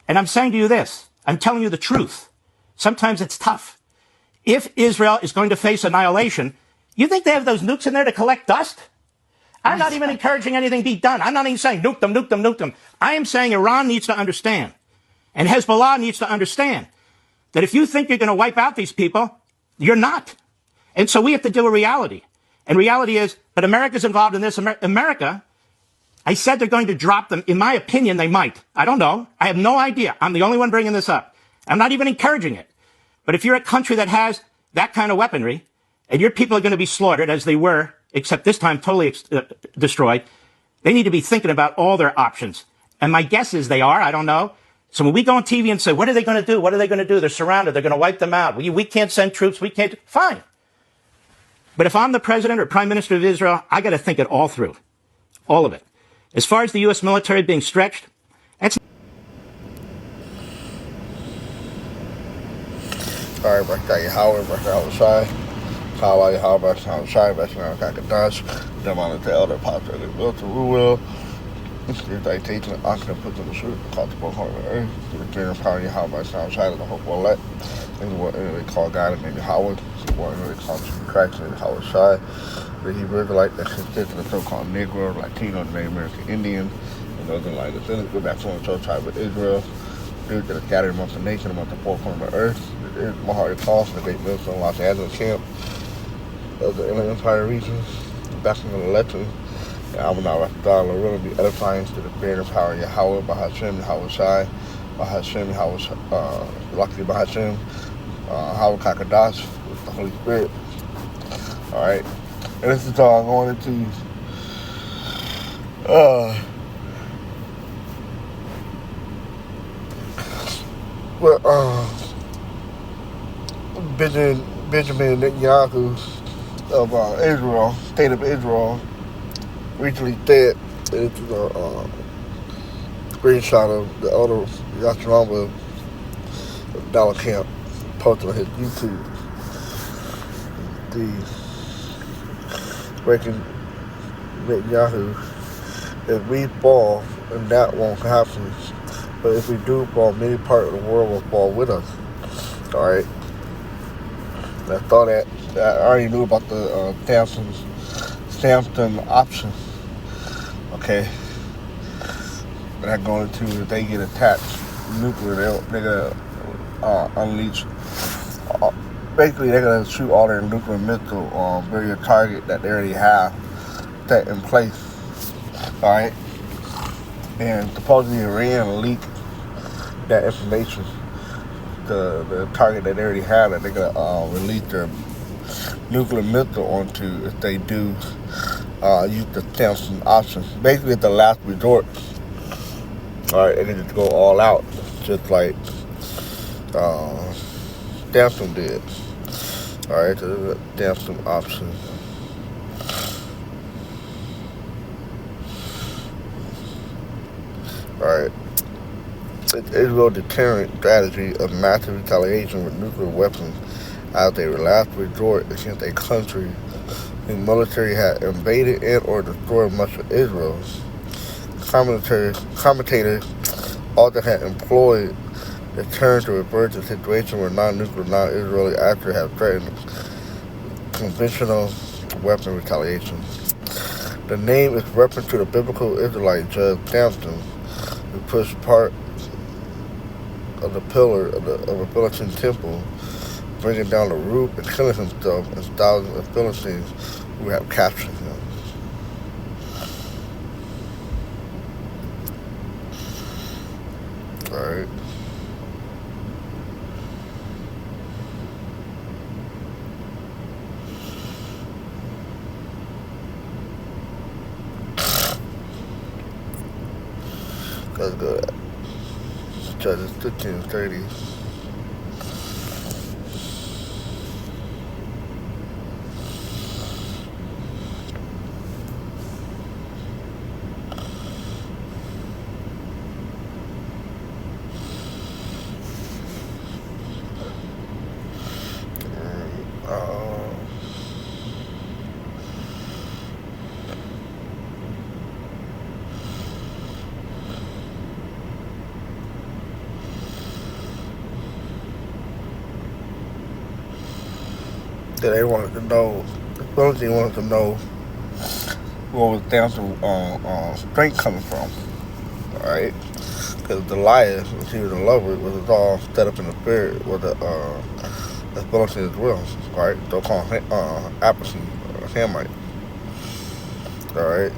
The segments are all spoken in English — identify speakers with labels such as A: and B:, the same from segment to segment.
A: And I'm saying to you this, I'm telling you the truth. Sometimes it's tough. If Israel is going to face annihilation, you think they have those nukes in there to collect dust? I'm not even encouraging anything be done. I'm not even saying nuke them, nuke them, nuke them. I am saying Iran needs to understand, and Hezbollah needs to understand, that if you think you're going to wipe out these people, you're not. And so we have to deal with reality. And reality is, but America's involved in this. America, I said they're going to drop them. In my opinion, they might. I don't know. I have no idea. I'm the only one bringing this up. I'm not even encouraging it. But if you're a country that has that kind of weaponry, and your people are going to be slaughtered as they were, except this time totally destroyed, they need to be thinking about all their options. And my guess is they are. I don't know. So when we go on TV and say, what are they going to do? What are they going to do? They're surrounded. They're going to wipe them out. We can't send troops. We can't. Fine. But if I'm the president or prime minister of Israel, I got to think it all through. All of it. As far as the U.S. military being stretched, that's...
B: All right, back to Howard, back to outside. How are you? How about outside? Back to Kakadash. Them on the elder pops of the built to rule. If they take the oxygen and put them to shoot, caught the book on the earth. To the general power, how about outside of the hope will let. And what they call God and maybe Howard. What they call cracks in Howard side. The Hebrew Israelite that consists of the so-called Negro, Latino, and Native American Indian, and those like the Senate go back to the church tribe of Israel. Due to the scattered amongst the nation, amongst the four corners of the earth. It is Mahari Cost, the great minister in Los Angeles camp of the Inland Empire region. Back in the election, the Almanar Rafdallah will really be edifying to the creator power of Yahweh, Bahashem, Yahweh Shai, Bahashem, Yahweh, luckily Bahashem, Yahweh Kakadash, with the Holy Spirit. Alright, and this is all going into Benjamin Netanyahu of Israel, state of Israel, recently said that it's a screenshot of the elder Yasharamba Dollar Camp posted on his YouTube. The breaking Netanyahu, if we fall, and that won't happen. But if we do fall, many parts of the world will fall with us. All right. And I thought that I already knew about the Samson option. Okay. But I'm going to, if they get attacked nuclear, they're gonna unleash. Basically, they're gonna shoot all their nuclear missile on their target that they already have set in place. All right. And supposedly Iran leaked that information, the target that they already have, that they're gonna release their nuclear missile onto if they do use the Samson option. Basically, it's the last resort. All right, they can just go all out, just like Samson did. All right, the Samson option. Alright. It's Israel's deterrent strategy of massive retaliation with nuclear weapons as a last resort against a country whose military had invaded and or destroyed much of Israel. Commentators also had employed the term to refer to a situation where non-nuclear, non-Israeli actors have threatened conventional weapon retaliation. The name is reference to the biblical Israelite judge Samson, who pushed part of the pillar of a Philistine temple, bringing down the roof and killing himself and thousands of Philistines who have captured him. Alright. Let's go to that. Judges 15:30. that they wanted to know, the Philistines wanted to know where was Samson's strength coming from, alright? Because Delilah, when she was in love with, was all set up in the spirit with the Philistines as well, right? They'll call him Appleton, Hamite, alright?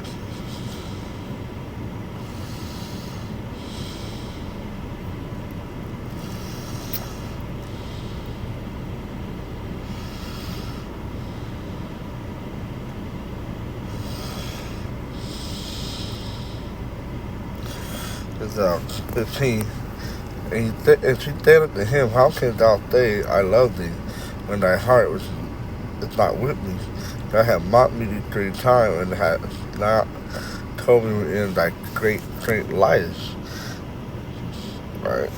B: It's 15. And she said unto him, how canst thou say, I love thee, when thy heart is not with me? Thou hast mocked me these 3 times, and hast not told me in thy great strength liest. Right.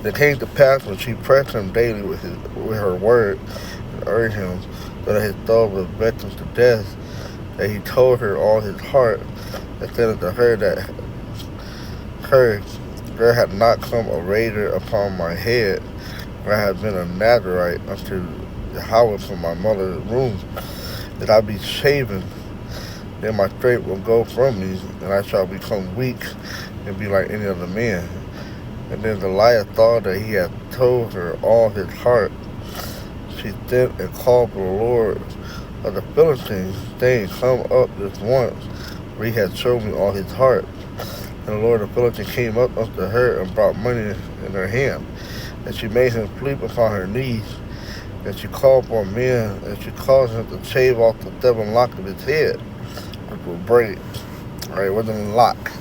B: It came to pass when she pressed him daily with her word, and urged him, so that his soul was vexed to death, that he told her all his heart, and said unto her that there had not come a raider upon my head, for I have been a Nazarite unto Yahweh from my mother's womb, that I be shaven, then my strength will go from me, and I shall become weak, and be like any other man. And then Delilah thought that he had told her all his heart. She sent and called for the Lord of the Philistines, saying, come up this once, for he had shown me all his heart. And the Lord of the Philistines came up unto her and brought money in her hand. And she made him sleep upon her knees. And she called for men, and she caused him to shave off the 7 locks of his head, which were braids. Alright, it wasn't a lock.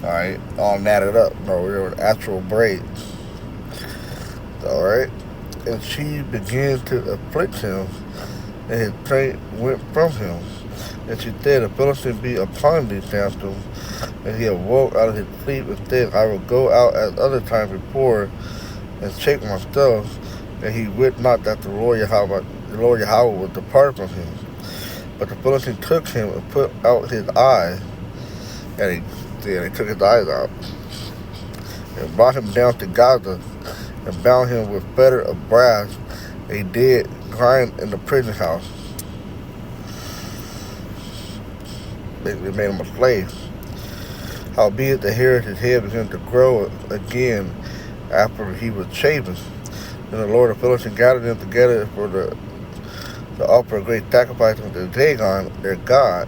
B: Alright, all knotted up. No, they were actual braids. Alright. And she began to afflict him, and his strength went from him. And she said, the Philistine be upon thee, Samson. And he awoke out of his sleep and said, I will go out as other times before and shake myself. And he wit not that the Lord Yahweh would depart from him. But the Philistine took him and put out his eyes, and he took his eyes out, and brought him down to Gaza, and bound him with fetter of brass, and he did grind in the prison house. They made him a slave. Howbeit the hair of his head began to grow again after he was shaven. And the Lord of Philistines gathered them together for to offer a great sacrifice unto Dagon, their god,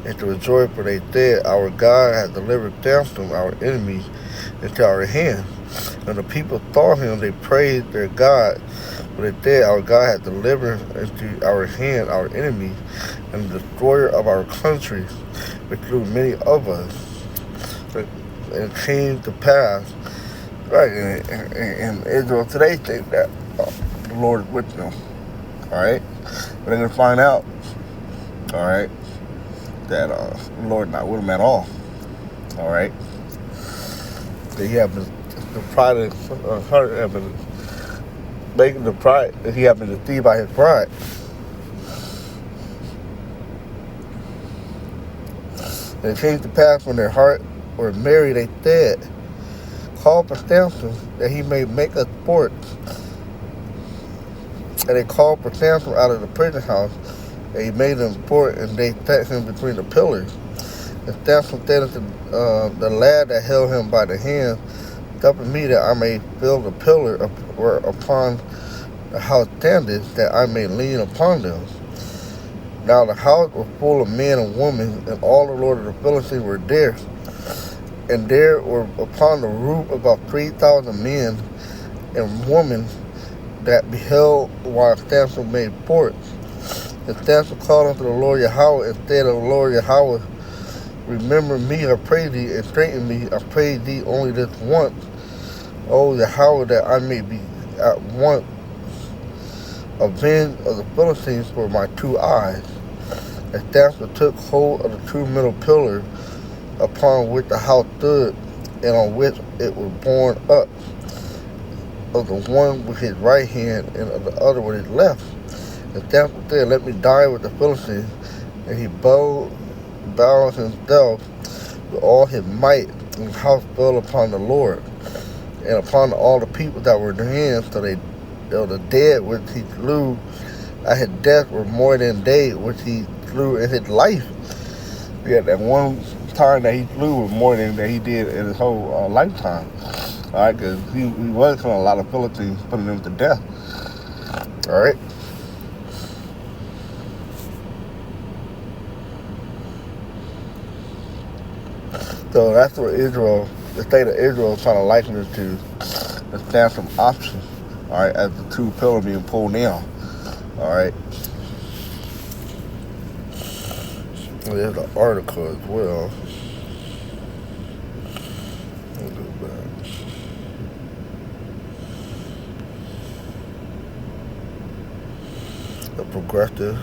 B: and to rejoice, for they said, our God hath delivered Samson, our enemy, into our hand. And the people saw him, they praised their God, for they said, our God hath delivered into our hand our enemies, and the destroyer of our country, which slew many of us. And it came to pass, right, in Israel today, think that the Lord is with them. Alright? But they're going to find out, alright, that the Lord not with them at all. Alright? That he have been, the pride of his heart have been making the pride, that he have been deceived by his pride. And it came to pass when their heart were merry, they said, call for Samson, that he may make us sport. And they called for Samson out of the prison house, and he made them sport, and they set him between the pillars. And Samson said unto the lad that held him by the hand, suffer me that I may fill the pillar upon the house standeth, that I may lean upon them. Now the house was full of men and women, and all the Lord of the Philistines were there. And there were upon the roof about 3,000 men and women that beheld while Samson made sport. And Samson called unto the Lord Yahweh and said, O Lord Yahweh, remember me, I pray thee, and strengthen me, I pray thee only this once. O Yahweh, that I may be at once avenged of the Philistines for my 2 eyes. And Samson took hold of the 2 middle pillars upon which the house stood, and on which it was borne up, of the one with his right hand, and of the other with his left. And Samson said, let me die with the Philistines. And he bowed himself with all his might, and the house fell upon the Lord, and upon all the people that were therein, so they the dead which he slew at his death were more than they which he slew in his life. Yeah, that one time that he slew was more than that he did in his whole lifetime. All right, because he was killing a lot of Philistines, putting them to death. All right. So that's what Israel, the state of Israel, is trying to liken it to the Samson option. All right, as the two pillars being pulled down. All right. There's an article as well. Let me go back. The progressive.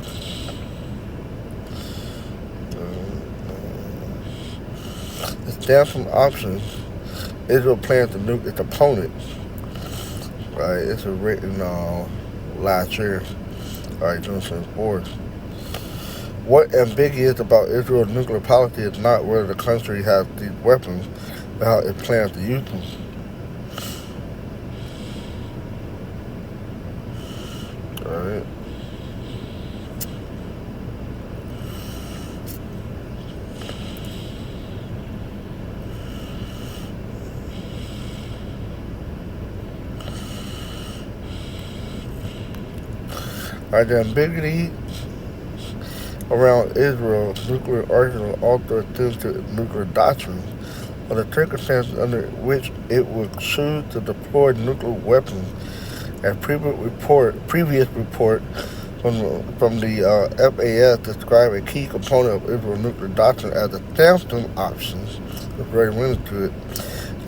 B: The Samson option. Israel plans to nuke its opponent. Right, it's written last year. All right, June 24th. What ambiguous about Israel's nuclear policy is not whether the country has these weapons, but how it plans to use them. All right. The ambiguity around Israel's nuclear arsenal also attends to its nuclear doctrine, or the circumstances under which it would choose to deploy nuclear weapons. A previous report from the FAS described a key component of Israel's nuclear doctrine as the Samson option, which already went into it,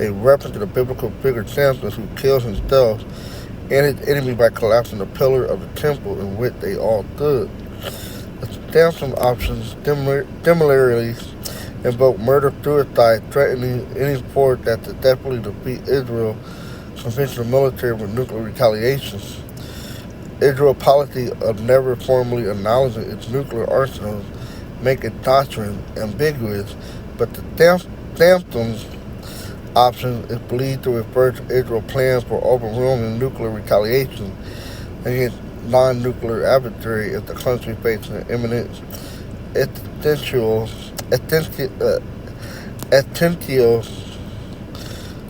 B: a reference to the biblical figure Samson who kills himself and his enemy by collapsing the pillar of the temple in which they all stood. The Samson options similarly invoke murder, suicide, threatening any force that successfully defeat Israel, conventional military with nuclear retaliation. Israel's policy of never formally acknowledging its nuclear arsenals make its doctrine ambiguous, but the Samson option is believed to refer to Israel's plans for overwhelming nuclear retaliation against non-nuclear adversary if the country faces an imminent existential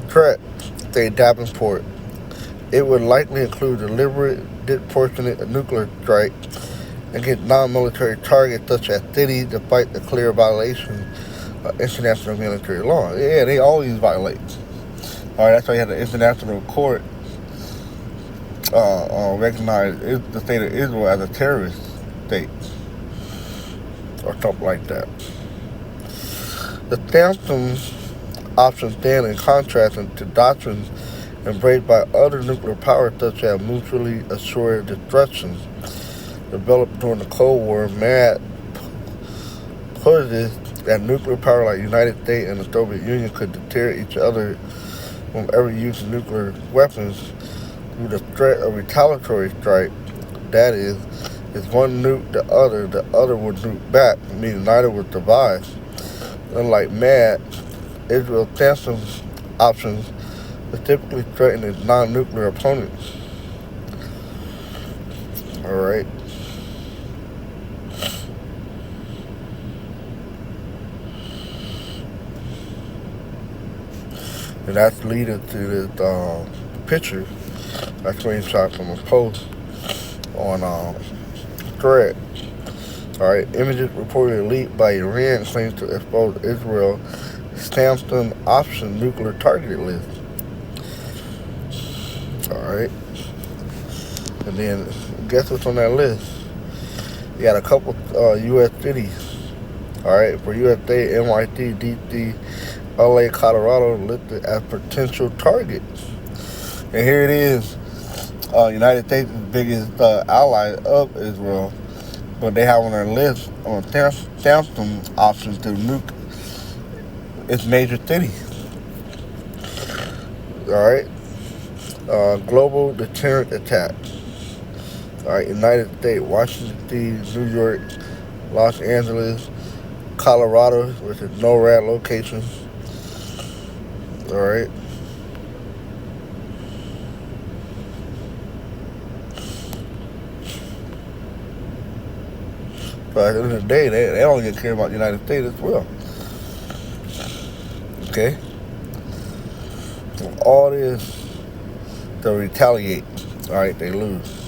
B: threat, say Davenport. It would likely include deliberate, disproportionate nuclear strike against non-military targets such as cities, despite the clear violation international military law. Yeah, they always violate. All right, that's why you have the international court recognize the state of Israel as a terrorist state or something like that. The Samson option stand in contrast to doctrines embraced by other nuclear powers such as mutually assured destruction, developed during the Cold War. MAD poses that nuclear power like the United States and the Soviet Union could deter each other from ever using nuclear weapons through the threat of retaliatory strike. That is, if one nuked the other would nuke back, meaning neither would survive. Unlike MAD, Israel's Samson options typically threaten its non-nuclear opponents. All right. And that's leading to this picture I screenshot from a post on Thread. Alright, images reported leaked by Iran claims to expose Israel's Samson option nuclear targeted list. Alright. And then guess what's on that list? You got a couple U.S. cities. Alright, for USA, NYC, DC, LA, Colorado listed as potential targets. And here it is. United States is the biggest ally of Israel, but they have on their list on Samson options to nuke its major cities. Alright. Global deterrent attacks. Alright, United States, Washington D.C., New York, Los Angeles, Colorado, which is NORAD location. Alright. But at the end of the day, they don't get care about the United States as well. Okay? So all this to retaliate. Alright, they lose.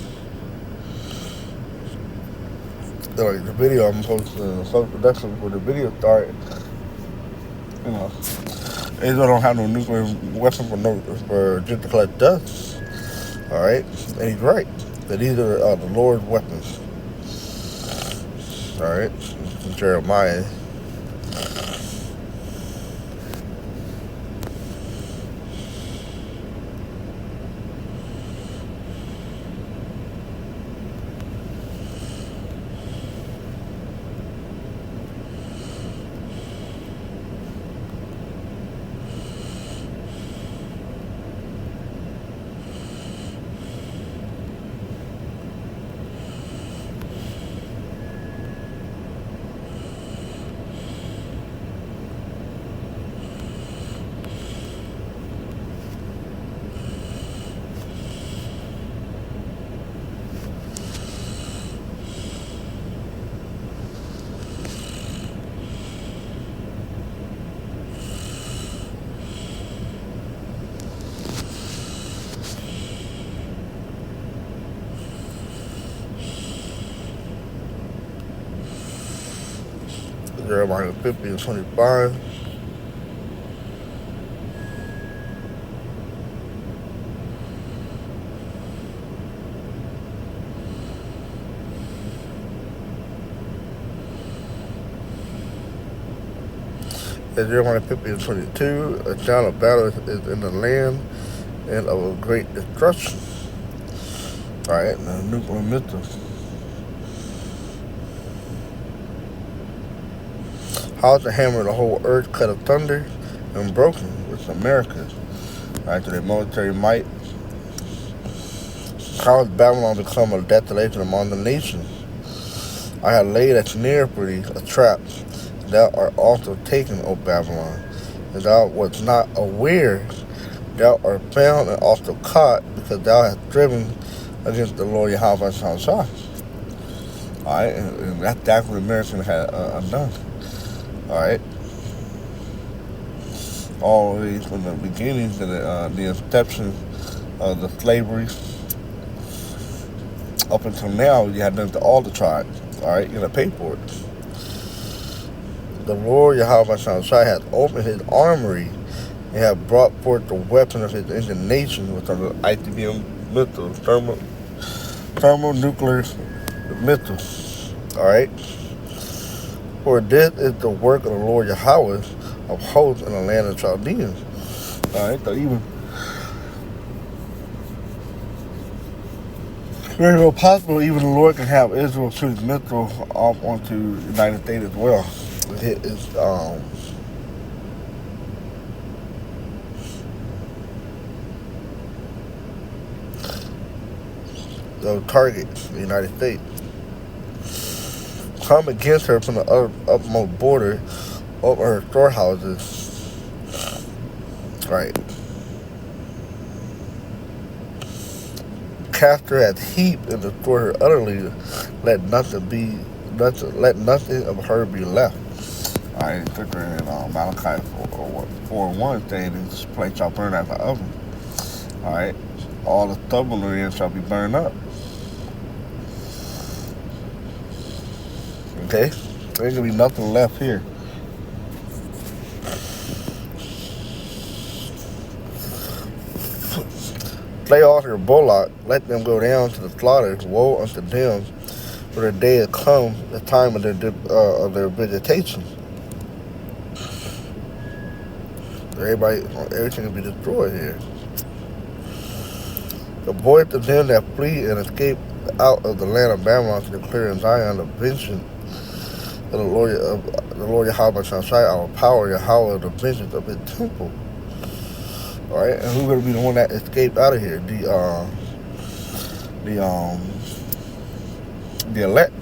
B: Like the video I'm posting in social production for the video started, you know, Israel don't have no nuclear weapon for just to collect dust. Alright? And he's right. That these are the Lord's weapons. Alright? Jeremiah. Jeremiah 50 and 25. At Jeremiah 50 and 22, a sound of battle is in the land and of a great destruction. Alright, the nuclear missiles. How's the hammer of the whole earth cut of thunder and broken with America? Alright, to their military might. How has Babylon become a desolation among the nations? I have laid a snare for thee, a trap. Thou art also taken, O Babylon, and thou wast not aware. Thou art found and also caught, because thou hast driven against the Lord Yahweh Samson. Alright, and that's what the Americans had done. Alright. Always from the beginning to the inception of the slavery up until now, you had done to all the tribes. Alright, you're gonna pay for it. The Lord Yahweh Shai has opened his armory and has brought forth the weapon of his indignation, which are the ICBM missiles, thermonuclear missiles. Alright? For this is the work of the Lord Yahweh of hosts in the land of Chaldeans. Alright, so even very well possible even the Lord can have Israel shoot his missile off onto the United States as well. It is the target, the United States. Come against her from the upmost border of her storehouses. Right. Cast her as heap and destroy her utterly. Let nothing of her be left. Alright, scripture in Malachi 4:1 saying this place shall burn as an oven. Alright, all the stubble therein shall be burned up. Okay, there's gonna be nothing left here. Slay all your bullock, let them go down to the slaughter. Woe unto them, for the day has come, the time of their visitation. Everything will be destroyed here. The voice of them that flee and escape out of the land of Babylon to declare in Zion the vengeance of the Lord Yahweh Shai, our power, Yahweh, the vengeance of his temple. Alright, and who's gonna be the one that escaped out of here? The elect.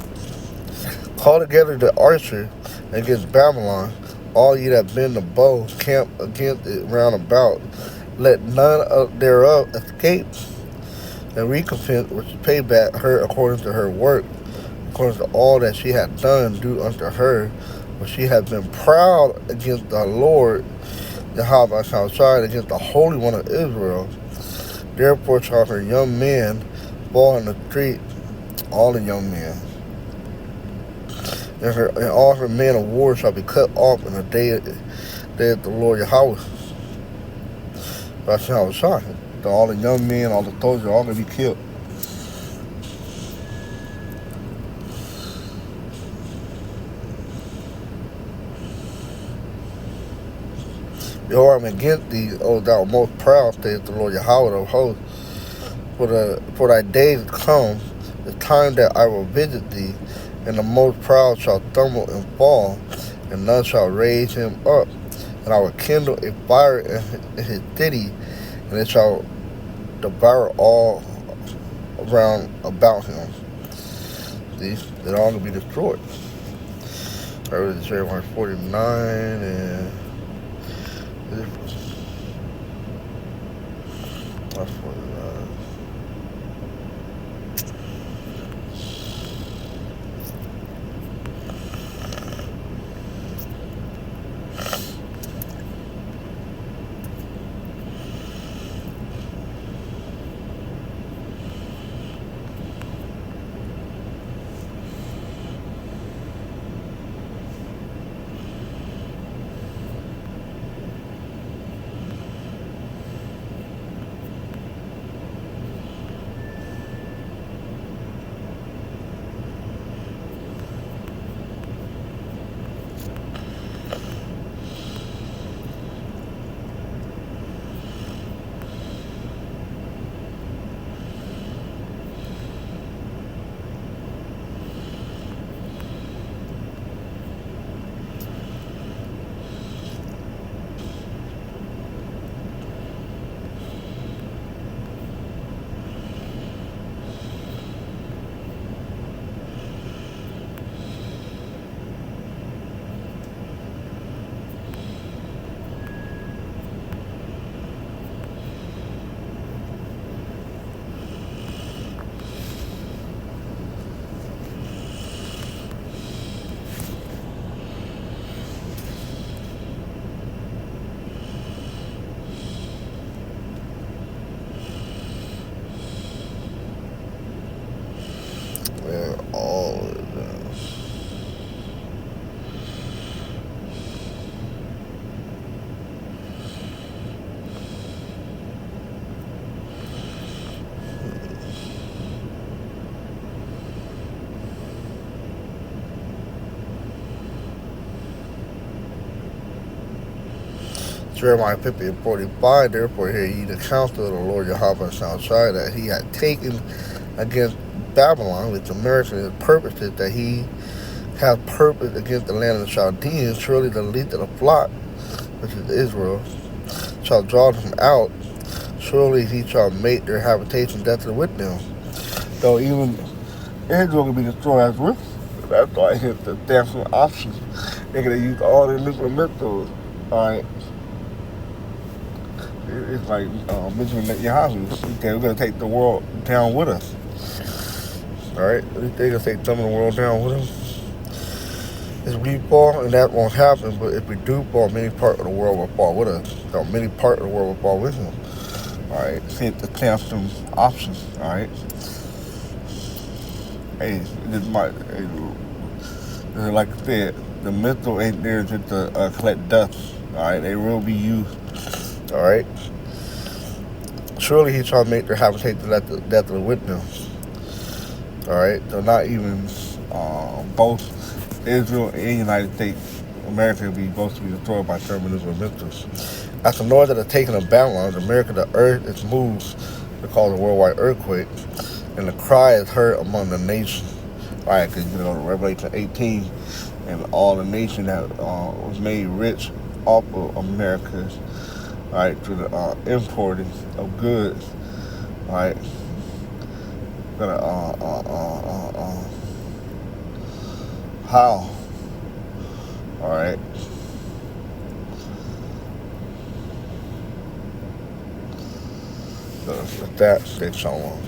B: Call together the archer against Babylon, all ye that bend the bow, camp against it round about. Let none thereof escape, and recompense which pay back her according to her work, according to all that she had done, do unto her. For she had been proud against the Lord, Yahweh Shai, against the Holy One of Israel. Therefore shall her young men fall in the street, all the young men. And all her men of war shall be cut off in the day of the Lord Yahweh. That's how it's shot. All the young men, all the soldiers, all going to be killed. Behold, I am against thee, O thou most proud, saith the Lord Yahweh of hosts. For thy days come, the time that I will visit thee, and the most proud shall stumble and fall, and none shall raise him up. And I will kindle a fire in his city, and it shall devour all around about him. See, they're all going to be destroyed. I read Jeremiah 49 and that's 49. All of them. Jeremiah 50 and 45, therefore hear ye the counsel of the Lord Yahweh Shai, that he had taken against Babylon with the merits and his purposes, that he hath purpose against the land of the Chaldeans. Surely the least of the flock, which is Israel, shall draw them out. Surely he shall make their habitation desolate with them. So even Israel will be destroyed as well. That's why it's the definite option. They're going to use all their nuclear missiles. Alright. It's like Benjamin Netanyahu. Okay, we're going to take the world down with us. Alright? They're going to take some of the world down with us. If we fall, and that won't happen, but if we do fall, many part of the world will fall with us. So many part of the world will fall with him. Alright? See if the Samson options. Alright? Hey, this might, like I said, the missile ain't there just to collect dust. Alright? They will be used. Alright? Surely he shall make their habitation desolate with them. Alright? So not even both Israel and the United States, America will be both to be destroyed by thermonuclear missiles. As the noise of the taking of Babylon, America, the earth is moved to cause a worldwide earthquake, and the cry is heard among the nations. Alright, because Revelation 18, and all the nation that was made rich off of America, alright, through the importing of goods, alright, how? Alright. So with that, stay shalom.